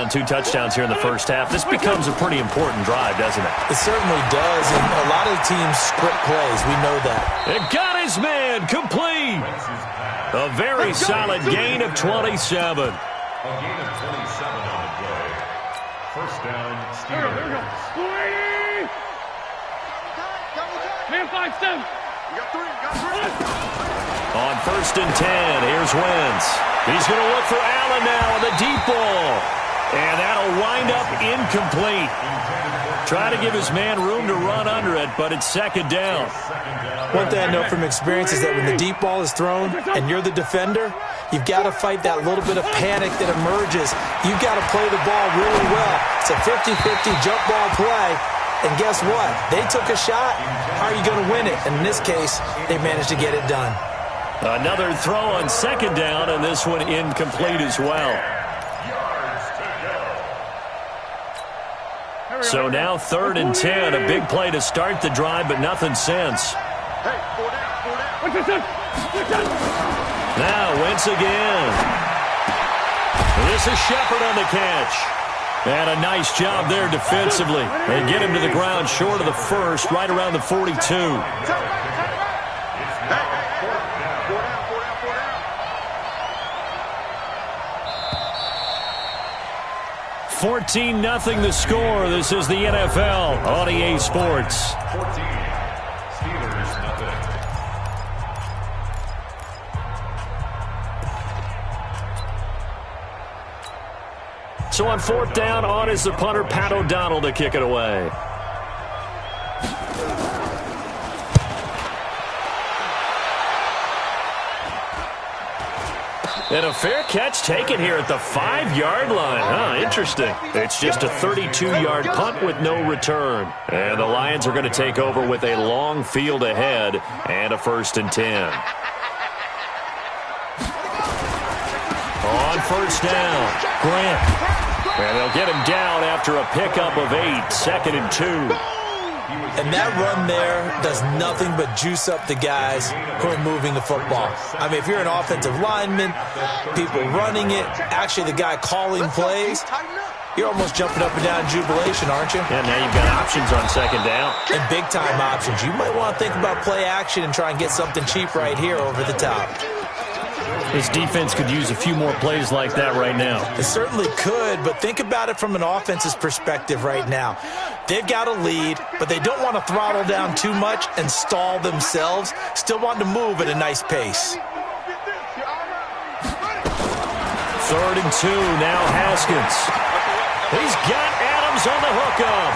down 2 touchdowns here in the first half. This becomes a pretty important drive, doesn't it? It certainly does, and a lot of teams script plays. We know that. It got his man complete. A very solid gain of 27. A gain of 27 on the play. First down, Steelers. There we go. Man, 5-7. You got 3. On first and 10, here's Wentz. He's going to look for Allen now on the deep ball. And that'll wind up incomplete. Try to give his man room to run under it, but it's second down. One thing I know from experience is that when the deep ball is thrown and you're the defender, you've got to fight that little bit of panic that emerges. You've got to play the ball really well. It's a 50-50 jump ball play. And guess what? They took a shot. How are you going to win it? And in this case, they managed to get it done. Another throw on second down, and this one incomplete as well. So now 3rd and 10, a big play to start the drive, but nothing since. Now Wentz again. This is Shepard on the catch. And a nice job there defensively. They get him to the ground short of the first, right around the 42. 14-0 the score. This is the NFL on EA Sports. 14. Steelers, nothing. So on 4th down, on is the punter, Pat O'Donnell, to kick it away. And a fair catch taken here at the 5-yard line. Interesting. It's just a 32-yard punt with no return. And the Lions are going to take over with a long field ahead and a 1st and 10. On first down, Grant. And they'll get him down after a pickup of 8, 2nd and 2. And that run there does nothing but juice up the guys who are moving the football. I mean, if you're an offensive lineman, people running it, actually the guy calling plays, you're almost jumping up and down in jubilation, aren't you? Yeah, now you've got options on second down. And big-time options. You might want to think about play action and try and get something cheap right here over the top. This defense could use a few more plays like that right now. It certainly could, but think about it from an offense's perspective right now. They've got a lead, but they don't want to throttle down too much and stall themselves. Still want to move at a nice pace. 3rd and 2, now Haskins. He's got Adams on the hookup.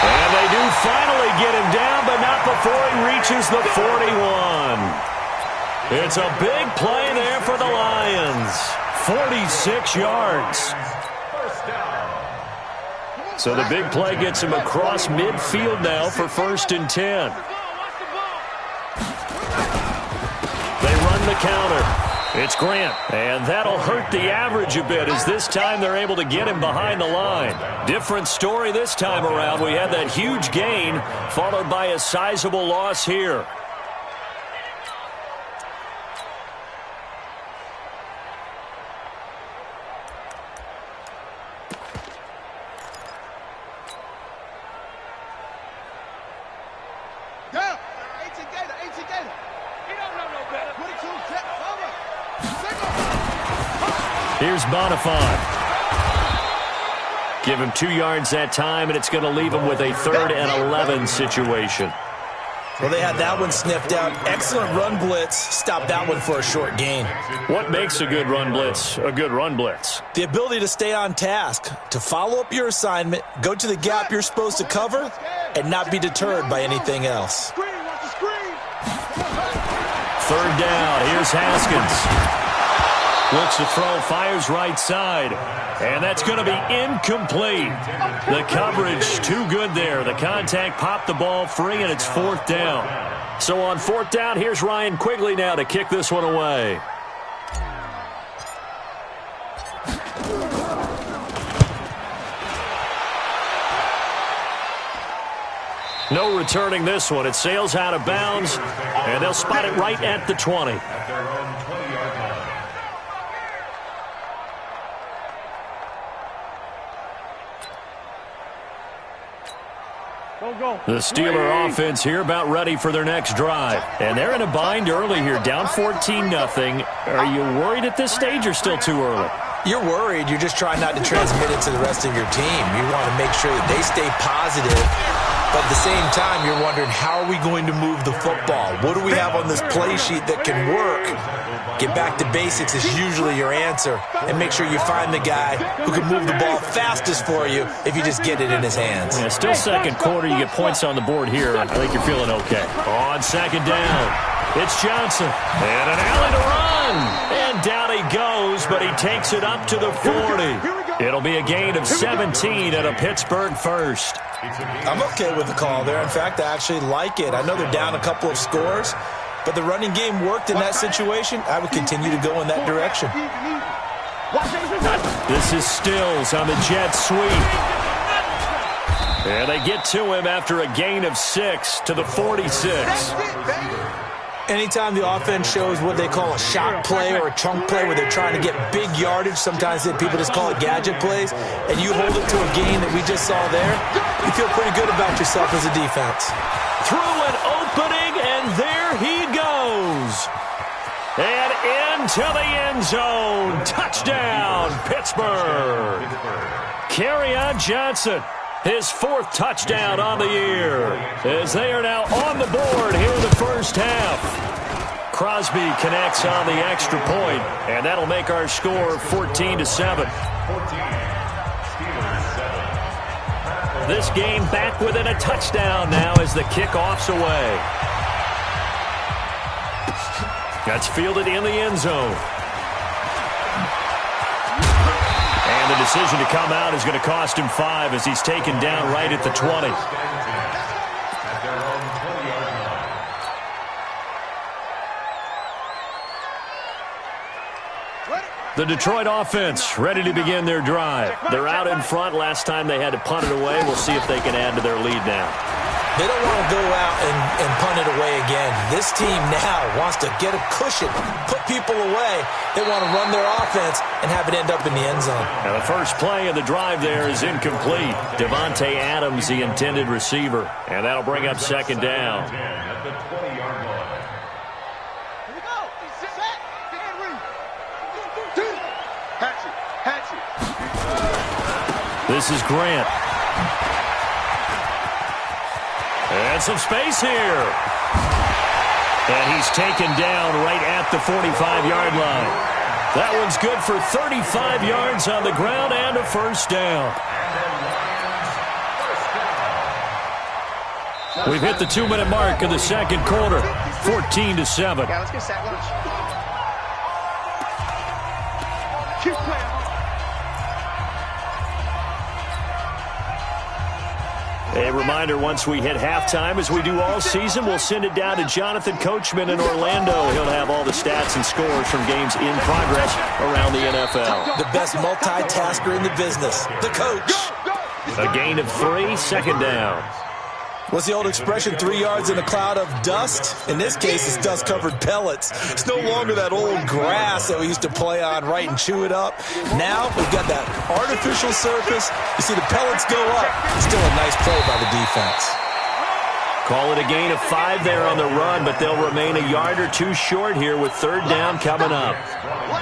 And they do finally get him down, but not before he reaches the 41. It's a big play there for the Lions. 46 yards. So the big play gets him across midfield now for 1st and 10. They run the counter. It's Grant. And that'll hurt the average a bit as this time they're able to get him behind the line. Different story this time around. We had that huge gain followed by a sizable loss here. Here's Bonifant. Give him 2 yards that time, and it's going to leave him with a 3rd and 11 situation. Well, they had that one sniffed out. Excellent run blitz. Stopped that one for a short gain. What makes a good run blitz a good run blitz? The ability to stay on task, to follow up your assignment, go to the gap you're supposed to cover, and not be deterred by anything else. 3rd down. Here's Haskins. Looks to throw, fires right side. And that's going to be incomplete. The coverage too good there. The contact popped the ball free, and it's 4th down. So on 4th down, here's Ryan Quigley now to kick this one away. No returning this one. It sails out of bounds, and they'll spot it right at the 20. The Steeler offense here about ready for their next drive. And they're in a bind early here, down 14-0. Are you worried at this stage or still too early? You're worried. You're just trying not to transmit it to the rest of your team. You want to make sure that they stay positive. But at the same time, you're wondering, how are we going to move the football? What do we have on this play sheet that can work? Get back to basics is usually your answer. And make sure you find the guy who can move the ball fastest for you if you just get it in his hands. Yeah, still second quarter. You get points on the board here. I think you're feeling okay. On second down, it's Johnson. And an alley to run. And down he goes, but he takes it up to the 40. It'll be a gain of 17 and a Pittsburgh first. I'm okay with the call there. In fact, I actually like it. I know they're down a couple of scores, but the running game worked in that situation. I would continue to go in that direction. This is Stills on the jet sweep. And they get to him after a gain of 6 to the 46. Anytime the offense shows what they call a shot play or a chunk play where they're trying to get big yardage, sometimes people just call it gadget plays, and you hold it to a gain that we just saw there, you feel pretty good about yourself as a defense. Through an opening, and there he goes. And into the end zone. Touchdown, Pittsburgh. Kerryon Johnson, his 4th touchdown on the year, as they are now on the board here in the first half. Crosby connects on the extra point, and that'll make our score 14-7. This game back within a touchdown now as the kickoff's away. That's fielded in the end zone. And the decision to come out is going to cost him 5 as he's taken down right at the 20. The Detroit offense ready to begin their drive. They're out in front. Last time they had to punt it away. We'll see if they can add to their lead now. They don't want to go out and punt it away again. This team now wants to get a cushion, put people away. They want to run their offense and have it end up in the end zone. Now the first play of the drive there is incomplete. Devontae Adams, the intended receiver. And that'll bring up second down. At the 20-yard line. Here we go. Set. Get ready. Hatch it. This is Grant. And some space here. And he's taken down right at the 45-yard line. That one's good for 35 yards on the ground and a first down. We've hit the 2-minute mark of the second quarter. 14-7. Yeah, let's get sack lunch. Keep playing. A reminder, once we hit halftime, as we do all season, we'll send it down to Jonathan Coachman in Orlando. He'll have all the stats and scores from games in progress around the NFL. The best multitasker in the business, the coach. A gain of 3, second down. What's the old expression, 3 yards in a cloud of dust? In this case, it's dust-covered pellets. It's no longer that old grass that we used to play on, right, and chew it up. Now, we've got that artificial surface. You see the pellets go up. It's still a nice play by the defense. Call it a gain of 5 there on the run, but they'll remain a yard or 2 short here with third down coming up.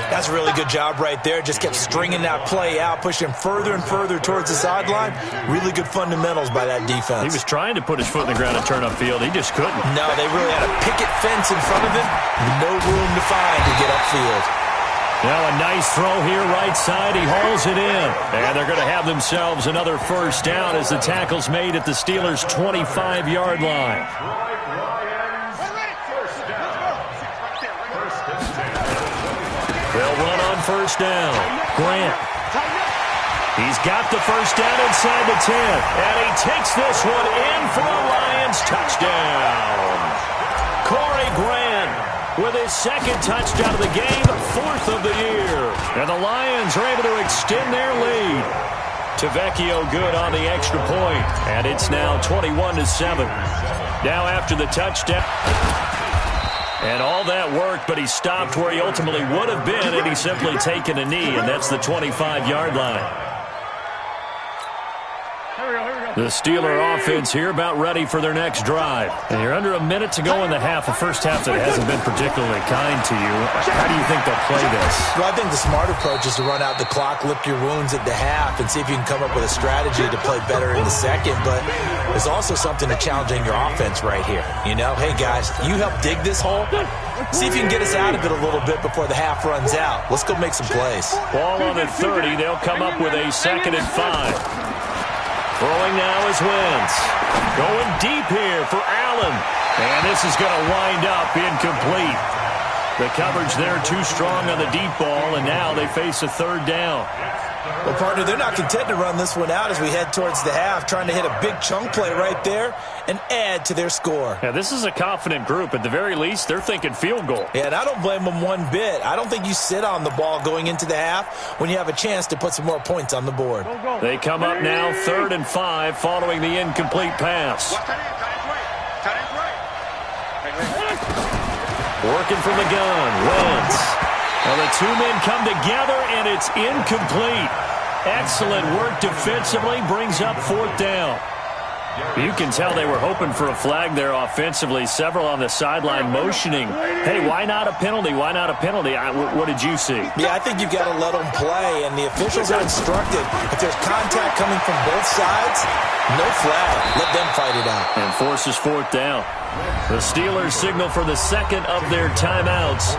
That's a really good job right there. Just kept stringing that play out, pushing further and further towards the sideline. Really good fundamentals by that defense. He was trying to put his foot in the ground and turn upfield. He just couldn't. No, they really had a picket fence in front of him. No room to find to get upfield. Now a nice throw here right side. He hauls it in. And they're going to have themselves another first down as the tackle's made at the Steelers' 25-yard line. They'll run on first down. Grant. He's got the first down inside the 10. And he takes this one in for a Lions touchdown. Corey Grant with his second touchdown of the game, 4th of the year. And the Lions are able to extend their lead. Tavecchio good on the extra point. And it's now 21-7. Now after the touchdown. And all that worked, but he stopped where he ultimately would have been had he simply taken a knee, and that's the 25-yard line. The Steeler offense here about ready for their next drive. And you're under a minute to go in the half, a first half that hasn't been particularly kind to you. How do you think they'll play this? Well, I think the smart approach is to run out the clock, lick your wounds at the half, and see if you can come up with a strategy to play better in the second. But there's also something to challenging your offense right here. You know, hey, guys, you help dig this hole. See if you can get us out of it a little bit before the half runs out. Let's go make some plays. Ball on the 30. They'll come up with a 2nd and 5. Throwing now is Wentz. Going deep here for Allen. And this is going to wind up incomplete. The coverage there too strong on the deep ball, and now they face a 3rd down. Well, partner, they're not content to run this one out as we head towards the half, trying to hit a big chunk play right there and add to their score. Yeah, this is a confident group. At the very least, they're thinking field goal. Yeah, and I don't blame them one bit. I don't think you sit on the ball going into the half when you have a chance to put some more points on the board. They come up now 3rd and 5 following the incomplete pass. Working from the gun, Wentz. Well, the two men come together, and it's incomplete. Excellent work defensively, brings up 4th down. You can tell they were hoping for a flag there offensively. Several on the sideline motioning, hey, why not a penalty? Why not a penalty? What did you see? Yeah, I think you've got to let them play, and the officials are instructed. If there's contact coming from both sides, no flag. Let them fight it out. And forces 4th down. The Steelers signal for the 2nd of their timeouts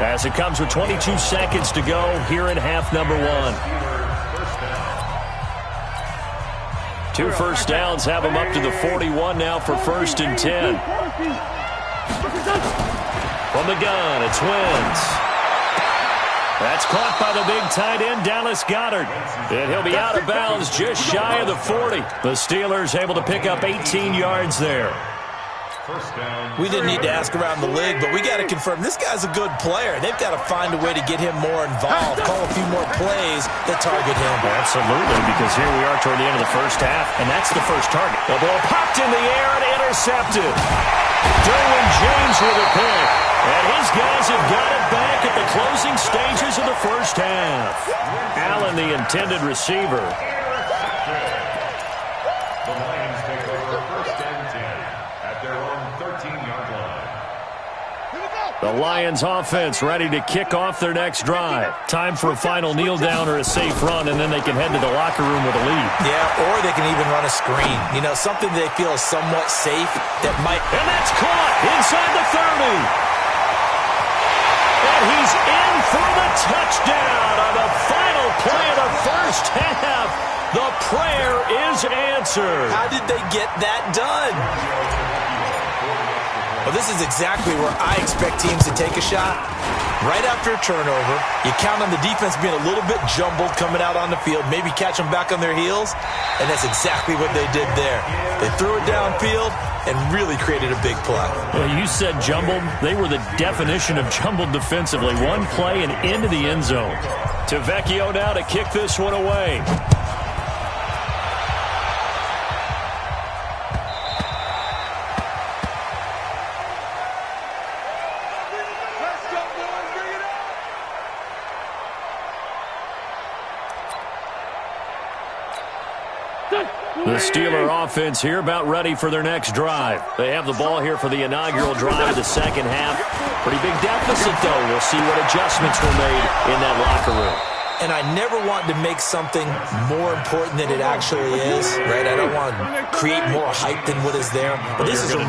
as it comes with 22 seconds to go here in half number 1. 2 first downs have them up to the 41 now for 1st and 10. From the gun, it's Wentz. That's caught by the big tight end, Dallas Goedert. And he'll be out of bounds just shy of the 40. The Steelers able to pick up 18 yards there. We didn't need to ask around the league, but we got to confirm this guy's a good player. They've got to find a way to get him more involved, call a few more plays that target him. Absolutely, because here we are toward the end of the first half, and that's the first target. The ball popped in the air and intercepted. Derwin James with a pick. And his guys have got it back at the closing stages of the first half. Allen, the intended receiver. The Lions take over 1st and 10 at their own 13-yard line. The Lions offense ready to kick off their next drive. Time for a final kneel down or a safe run, and then they can head to the locker room with a lead. Yeah, or they can even run a screen. You know, something they feel is somewhat safe that might... And that's caught inside the 30. And he's in for the touchdown on the final play of the first half. The prayer is answered. How did they get that done? Well, this is exactly where I expect teams to take a shot. Right after a turnover, you count on the defense being a little bit jumbled coming out on the field, maybe catch them back on their heels, and that's exactly what they did there. They threw it downfield and really created a big play. Well, you said jumbled. They were the definition of jumbled defensively. One play and into the end zone. To Vecchio now to kick this one away. The Steeler offense here about ready for their next drive. They have the ball here for the inaugural drive of the second half. Pretty big deficit, though. We'll see what adjustments were made in that locker room. And I never want to make something more important than it actually is, right? I don't want to create more hype than what is there. But this is I'm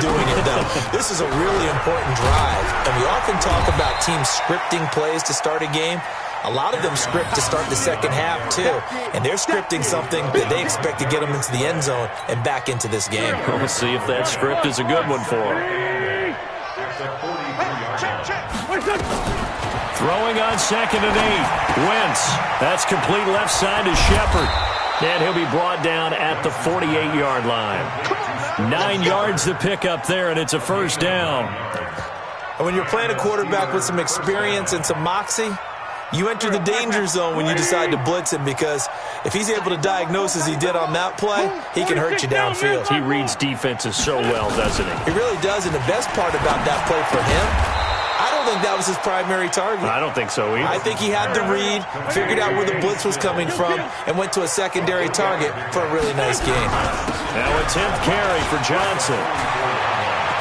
doing it, though. This is a really important drive. And we often talk about teams scripting plays to start a game. A lot of them script to start the second half, too. And they're scripting something that they expect to get them into the end zone and back into this game. We'll see if that script is a good one for them. Throwing on 2nd and 8. Wentz. That's complete left side to Shepard. And he'll be brought down at the 48-yard line. 9 yards to pick up there, and it's a first down. And when you're playing a quarterback with some experience and some moxie, you enter the danger zone when you decide to blitz him, because if he's able to diagnose as he did on that play, he can hurt you downfield. He reads defenses so well, doesn't he? He really does, and the best part about that play for him, I don't don't think that was his primary target. I don't think so either. I think he had the read, figured out where the blitz was coming from, and went to a secondary target for a really nice game. Now a 10th carry for Johnson.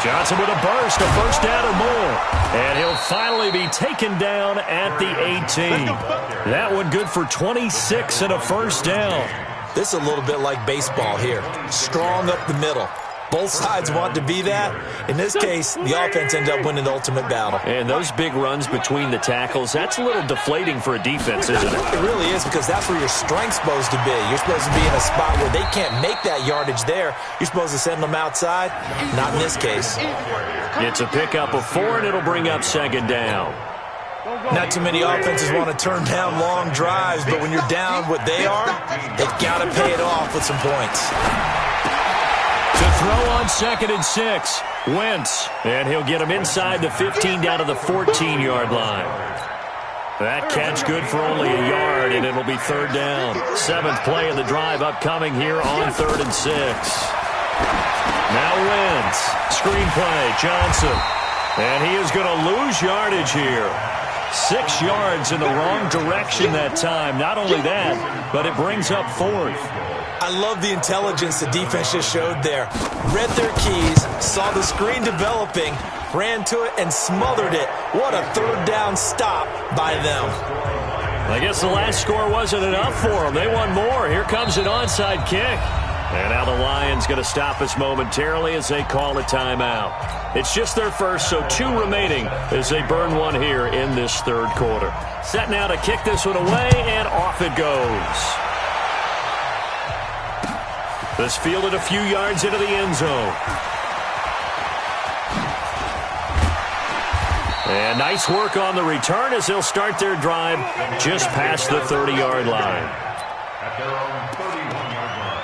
Johnson with a burst, a first down or more. And he'll finally be taken down at the 18. That one good for 26 and a first down. This is a little bit like baseball here. Strong up the middle. Both sides want to be that. In this case, the offense ended up winning the ultimate battle. And those big runs between the tackles, that's a little deflating for a defense, isn't it? It really is, because that's where your strength's supposed to be. You're supposed to be in a spot where they can't make that yardage there. You're supposed to send them outside. Not in this case. It's a pickup of 4, and it'll bring up second down. Not too many offenses want to turn down long drives, but when you're down what they are, they've got to pay it off with some points. To throw on 2nd and 6, Wentz, and he'll get him inside the 15 down to the 14-yard line. That catch good for only a yard, and it'll be 3rd down. 7th play of the drive upcoming here on 3rd and 6. Now Wentz, screenplay, Johnson, and he is going to lose yardage here. 6 yards in the wrong direction that time. Not only that, but it brings up 4th. I love the intelligence the defense just showed there. Read their keys, saw the screen developing, ran to it, and smothered it. What a 3rd down stop by them. I guess the last score wasn't enough for them. They want more. Here comes an onside kick. And now the Lions going to stop us momentarily as they call a timeout. It's just their first, so 2 remaining as they burn one here in this 3rd quarter. Set now to kick this one away, and off it goes. This fielded a few yards into the end zone. And nice work on the return as they'll start their drive just past the 30-yard line. At their own 31-yard line.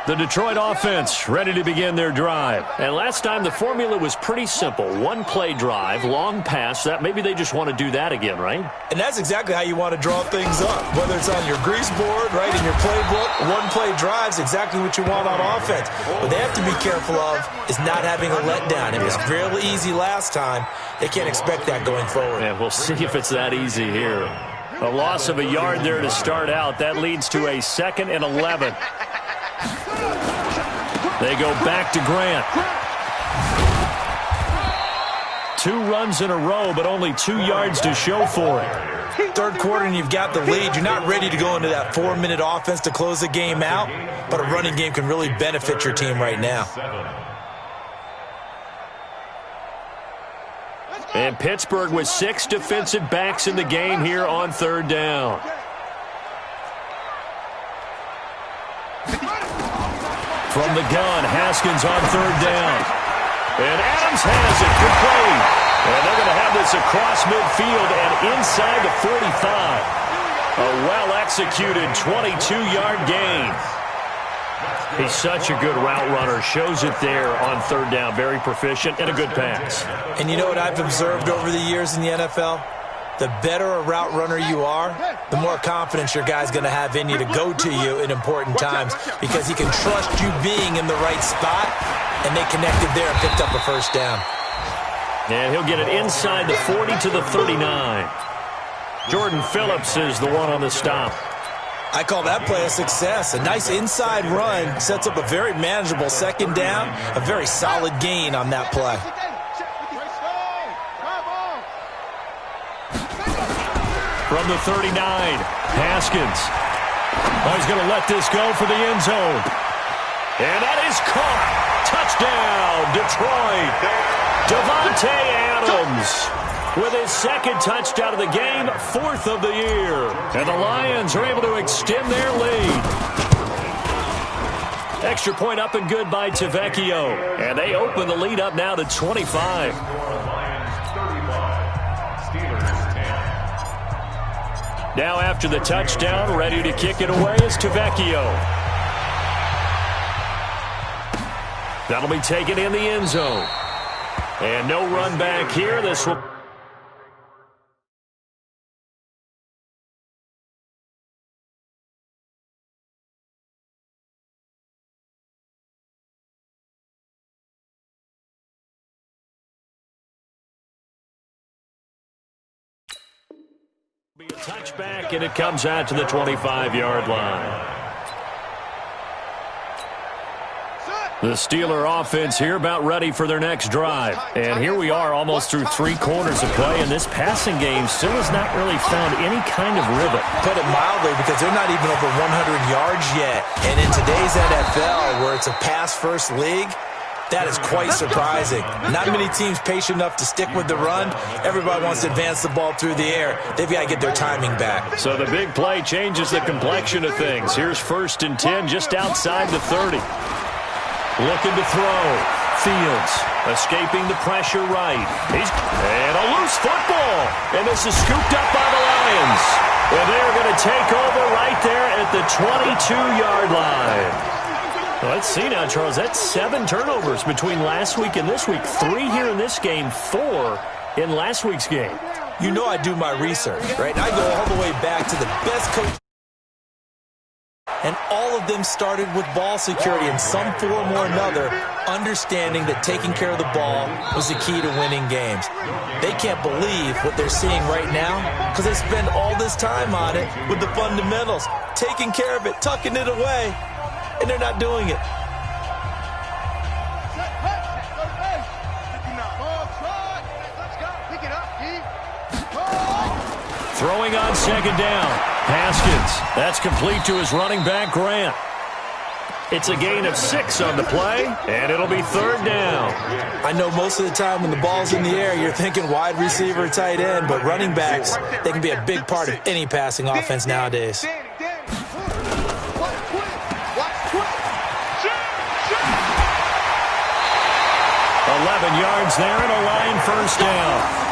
The Detroit offense ready to begin their drive. And last time the formula was pretty simple. 1-play drive, long pass. That maybe they just want to do that again, right? And that's exactly how you want to draw things up. Whether it's on your grease board, right, in your playbook, 1-play drive's exactly what you want on offense. What they have to be careful of is not having a letdown. It was fairly easy last time. They can't expect that going forward. And we'll see if it's that easy here. A loss of a yard there to start out. That leads to a 2nd and 11. They go back to Grant. 2 runs in a row, but only 2 yards to show for it. 3rd quarter and you've got the lead. You're not ready to go into that 4-minute offense to close the game out, but a running game can really benefit your team right now. And Pittsburgh with 6 defensive backs in the game here on 3rd down. From the gun, Haskins on 3rd down. And Adams has it. Good play. And they're going to have this across midfield and inside the 45. A well-executed 22-yard gain. He's such a good route runner. Shows it there on 3rd down. Very proficient and a good pass. And you know what I've observed over the years in the NFL? The better a route runner you are, the more confidence your guy's going to have in you to go to you in important times, because he can trust you being in the right spot, and they connected there and picked up a first down. And he'll get it inside the 40 to the 39. Jordan Phillips is the one on the stop. I call that play a success. A nice inside run sets up a very manageable 2nd down, a very solid gain on that play. From the 39, Haskins. Oh, he's going to let this go for the end zone. And that is caught. Touchdown, Detroit. Davante Adams with his 2nd touchdown of the game, 4th of the year. And the Lions are able to extend their lead. Extra point up and good by Tavecchio. And they open the lead up now to 25. Now after the touchdown, ready to kick it away is Tavecchio. That'll be taken in the end zone. And no run back here. This will Be a touchback, and it comes out to the 25-yard line. The Steeler offense here about ready for their next drive. And here we are almost through 3 quarters of play, and this passing game still has not really found any kind of rhythm. Put it mildly, because they're not even over 100 yards yet. And in today's NFL, where it's a pass-first league, that is quite surprising. Not many teams patient enough to stick with the run. Everybody wants to advance the ball through the air. They've got to get their timing back. So the big play changes the complexion of things. Here's 1st and 10 just outside the 30. Looking to throw. Fields escaping the pressure right. And a loose football. And this is scooped up by the Lions. And they're going to take over right there at the 22-yard line. Well, let's see now, Charles. That's 7 turnovers between last week and this week. 3 here in this game, 4 in last week's game. You know I do my research, right? I go all the way back to the best coach. And all of them started with ball security in some form or another, understanding that taking care of the ball was the key to winning games. They can't believe what they're seeing right now because they spend all this time on it with the fundamentals, taking care of it, tucking it away, and they're not doing it. Throwing on 2nd down. Haskins. That's complete to his running back, Grant. It's a gain of 6 on the play, and it'll be 3rd down. I know most of the time when the ball's in the air, you're thinking wide receiver, tight end, but running backs, they can be a big part of any passing offense nowadays. 11 yards there and a Lion 1st down.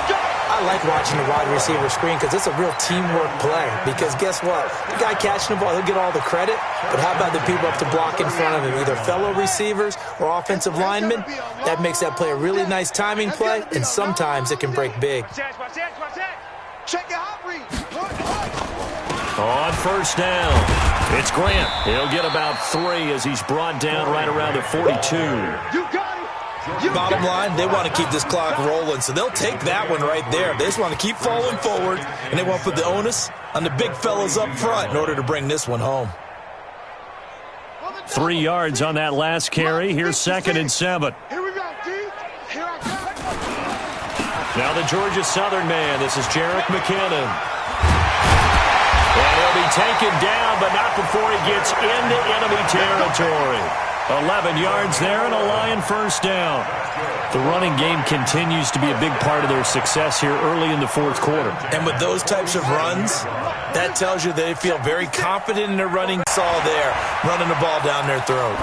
I like watching the wide receiver screen because it's a real teamwork play. Because guess what? The guy catching the ball, he'll get all the credit. But how about the people up to block in front of him, either fellow receivers or offensive linemen? That makes that play a really nice timing play, and sometimes it can break big. On 1st down, it's Grant. He'll get about 3 as he's brought down right around the 42. Bottom line, they want to keep this clock rolling, so they'll take that one right there. They just want to keep falling forward, and they want to put the onus on the big fellas up front in order to bring this one home. 3 yards on that last carry. Here's 2nd and 7. Now the Georgia Southern man. This is Jerick McKinnon. And he'll be taken down, but not before he gets into enemy territory. 11 yards there and a Lion 1st down. The running game continues to be a big part of their success here early in the 4th quarter. And with those types of runs, that tells you they feel very confident in their running saw there, running the ball down their throat.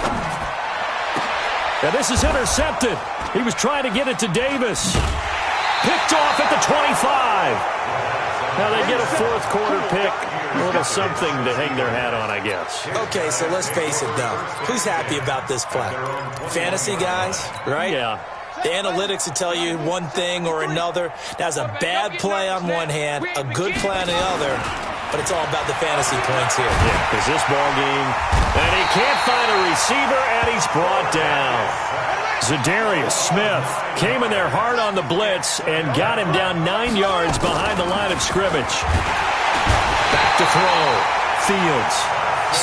Now this is intercepted. He was trying to get it to Davis. Picked off at the 25. Now they get a 4th quarter pick. A little something to hang their hat on, I guess. Okay, so let's face it, though. Who's happy about this play? Fantasy guys, right? Yeah. The analytics will tell you one thing or another. That's a bad play on one hand, a good play on the other, but it's all about the fantasy points here. Yeah, because this ball game, and he can't find a receiver, and he's brought down. Zadarius Smith came in there hard on the blitz and got him down 9 yards behind the line of scrimmage. Back to throw. Fields.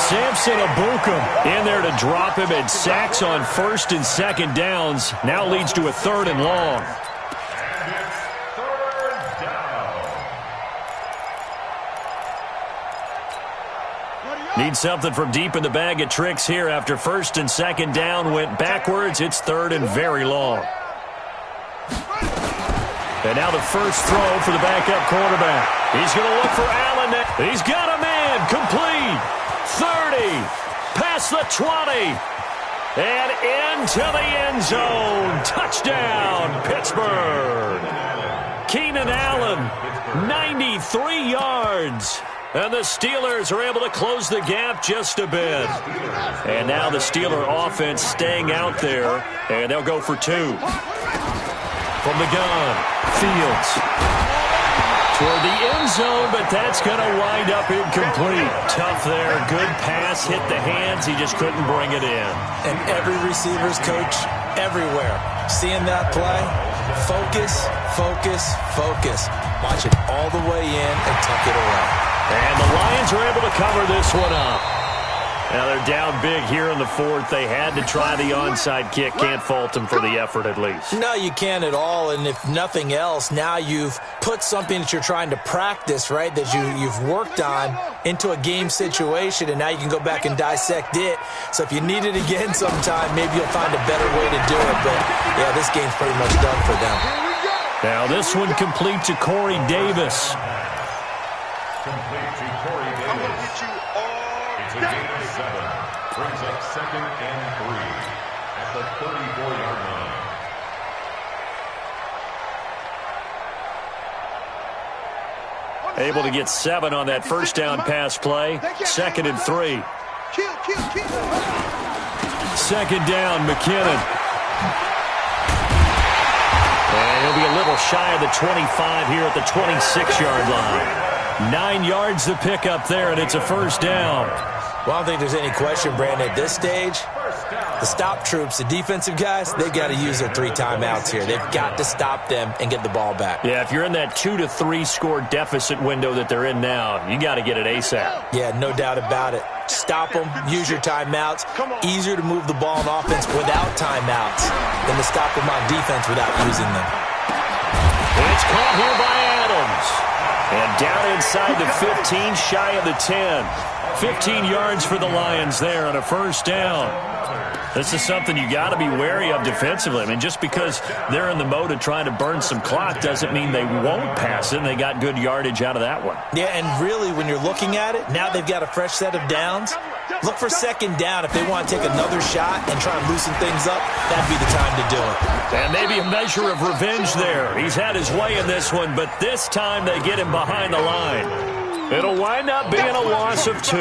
Samson Abukum in there to drop him, and sacks on 1st and 2nd downs. Now leads to a 3rd and long. Need something from deep in the bag of tricks here after 1st and 2nd down went backwards. It's 3rd and very long. And now the first throw for the backup quarterback. He's going to look for Allen. He's got a man. Complete. 30. Past the 20. And into the end zone. Touchdown, Pittsburgh. Keenan Allen, 93 yards. And the Steelers are able to close the gap just a bit. And now the Steeler offense staying out there. And they'll go for 2. From the gun, Fields. Toward the end zone, but that's going to wind up incomplete. Tough there. Good pass. Hit the hands. He just couldn't bring it in. And every receiver's coach everywhere seeing that play, Focus, focus, focus. Watch it all the way in and tuck it away. And the Lions are able to cover this one up. Now they're down big here in the fourth. They had to try the onside kick. Can't fault them for the effort at least. No, you can't at all. And if nothing else, now you've put something that you're trying to practice, right, that you've worked on into a game situation, and now you can go back and dissect it. So if you need it again sometime, maybe you'll find a better way to do it. But, yeah, this game's pretty much done for them. Now this one complete to Corey Davis. Complete to Corey Davis. It's a gain of 7. Brings up 2nd and 3 at the 34-yard line. Able to get 7 on that first down pass play. 2nd and 3. Second down, McKinnon. And he'll be a little shy of the 25 here at the 26-yard line. 9 yards to pick up there, and it's a first down. Well, I don't think there's any question, Brandon, at this stage, the stop troops, the defensive guys, they've got to use their 3 timeouts here. They've got to stop them and get the ball back. Yeah, if you're in that 2 to 3 score deficit window that they're in now, you got to get it ASAP. Yeah, no doubt about it. Stop them, use your timeouts. Easier to move the ball on offense without timeouts than to stop them on defense without using them. And it's caught here by Adams. And down inside the 15, shy of the 10. 15 yards for the Lions there on a first down. This is something you got to be wary of defensively. I mean, just because they're in the mode of trying to burn some clock doesn't mean they won't pass it, and they got good yardage out of that one. Yeah, and really, when you're looking at it, now they've got a fresh set of downs. Look for second down if they want to take another shot and try and loosen things up. That'd be the time to do it. And maybe a measure of revenge there. He's had his way in this one, but this time they get him behind the line. It'll wind up being a loss of 2,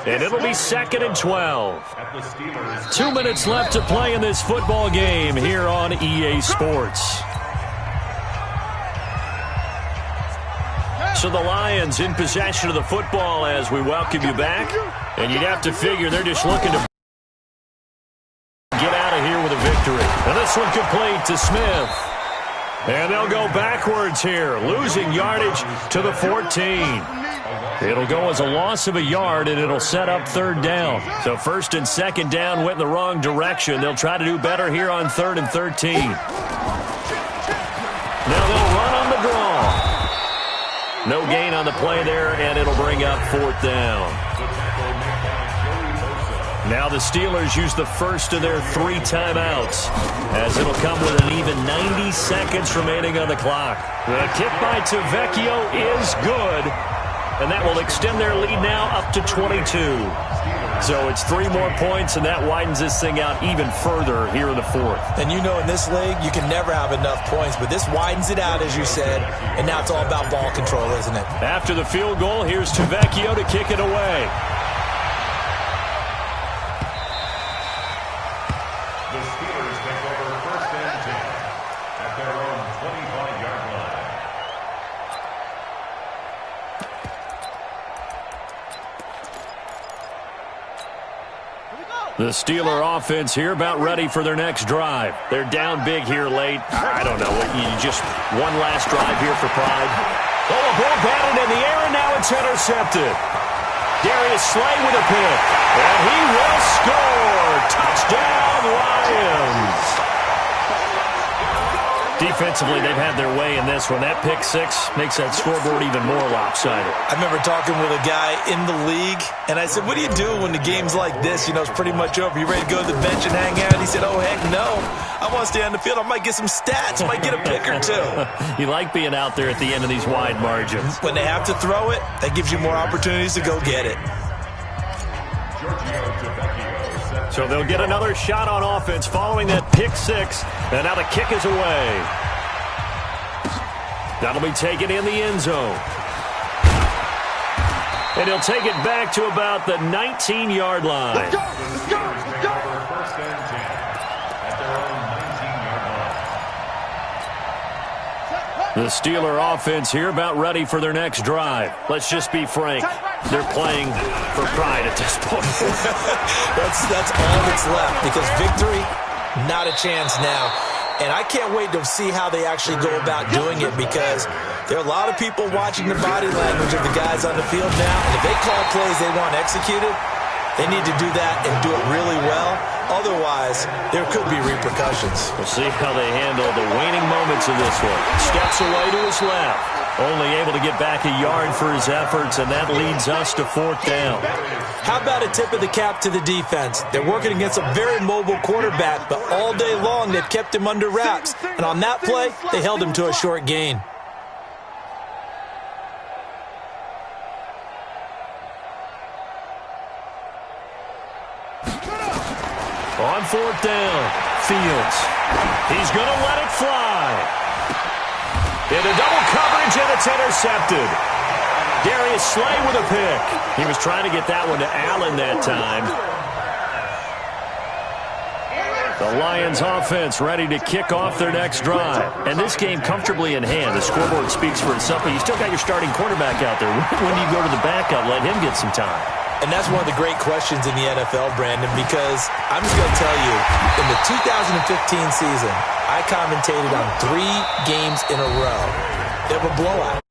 and it'll be 2nd and 12. 2 minutes left to play in this football game here on EA Sports. So the Lions in possession of the football as we welcome you back. And you'd have to figure they're just looking to get out of here with a victory. And this one complete to Smith. And they'll go backwards here, losing yardage to the 14. It'll go as a loss of a yard, and it'll set up third down. So first and second down went in the wrong direction. They'll try to do better here on 3rd and 13. Now they'll run on the draw. No gain on the play there, and it'll bring up 4th down. Now the Steelers use the first of their 3 timeouts, as it'll come with an even 90 seconds remaining on the clock. The kick by Tavecchio is good, and that will extend their lead now up to 22. So it's 3 more points, and that widens this thing out even further here in the 4th. And you know in this league, you can never have enough points, but this widens it out, as you said, and now it's all about ball control, isn't it? After the field goal, here's Tavecchio to kick it away. The Steelers take over 1st and 10 at their own 25-yard line. The Steeler offense here about ready for their next drive. They're down big here late. I don't know. Just one last drive here for pride. Oh, a ball batted in the air, and now it's intercepted. Darius Slay with a pick. And he will score. Touchdown, Lions. Defensively, they've had their way in this one. That pick 6 makes that scoreboard even more lopsided. I remember talking with a guy in the league, and I said, what do you do when the game's like this? You know, it's pretty much over. You ready to go to the bench and hang out? He said, oh, heck no. I want to stay on the field. I might get some stats. I might get a pick or 2. You like being out there at the end of these wide margins. When they have to throw it, that gives you more opportunities to go get it. So they'll get another shot on offense following that pick 6. And now the kick is away. That'll be taken in the end zone. And he'll take it back to about the 19-yard line. Let's go. Let's go. Let's go. 1st and 10 at their own 19-yard line. The Steeler offense here about ready for their next drive. Let's just be frank. They're playing for pride at this point. That's all that's left, because victory, not a chance now. And I can't wait to see how they actually go about doing it, because there are a lot of people watching the body language of the guys on the field now. And if they call plays they want executed, they need to do that and do it really well. Otherwise, there could be repercussions. We'll see how they handle the waning moments of this one. Steps away to his left. Only able to get back a yard for his efforts, and that leads us to 4th down. How about a tip of the cap to the defense? They're working against a very mobile quarterback, but all day long they've kept him under wraps. And on that play, they held him to a short gain. On 4th down, Fields. He's going to let it fly. Into double coverage, and it's intercepted. Darius Slay with a pick. He was trying to get that one to Allen that time. The Lions offense ready to kick off their next drive. And this game comfortably in hand. The scoreboard speaks for itself, but you still got your starting quarterback out there. When do you go to the backup, let him get some time? And that's one of the great questions in the NFL, Brandon, because I'm just going to tell you, in the 2015 season, I commentated on 3 games in a row that were blowouts.